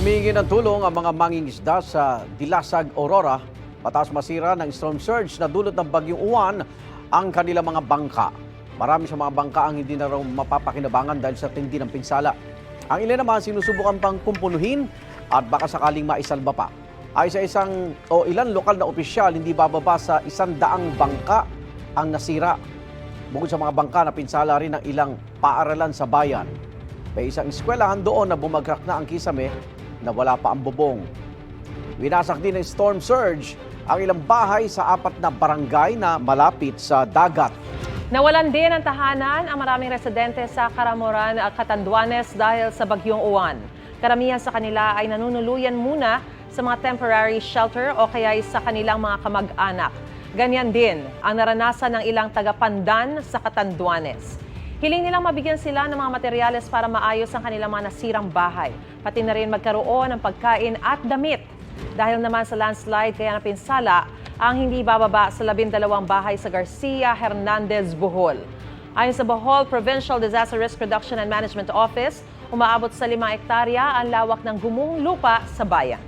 Humingi ng tulong ang mga mangingisda sa Dilasag, Aurora matapos masira ng storm surge na dulot ng bagyong Uwan ang kanilang mga bangka. Marami sa mga bangka ang hindi na raw mapapakinabangan dahil sa tindi ng pinsala. Ang ilan naman sinusubukan pang kumpunuhin at baka sakaling maisalba pa. Ay sa ilan lokal na opisyal, hindi bababa sa 100 bangka ang nasira. Bukod sa mga bangka na pinsala rin ang ilang paaralan sa bayan. May isang eskwelahan doon na bumagrak na ang kisame na wala pa ang bubong. Winasak din ng storm surge ang ilang bahay sa 4 na barangay na malapit sa dagat. Nawalan din ng tahanan ang maraming residente sa Caramoran, Catanduanes dahil sa bagyong Uwan. Karamihan sa kanila ay nanunuluyan muna sa mga temporary shelter o kaya sa kanilang mga kamag-anak. Ganyan din ang naranasan ng ilang taga-Pandan sa Catanduanes. Hiling nilang mabigyan sila ng mga materyales para maayos ang kanilang mga nasirang bahay, pati na rin magkaroon ng pagkain at damit. Dahil naman sa landslide kaya napinsala ang hindi bababa sa 12 bahay sa Garcia Hernandez, Bohol. Ayon sa Bohol Provincial Disaster Risk Reduction and Management Office, umaabot sa 5 hektarya ang lawak ng gumuhong lupa sa bayan.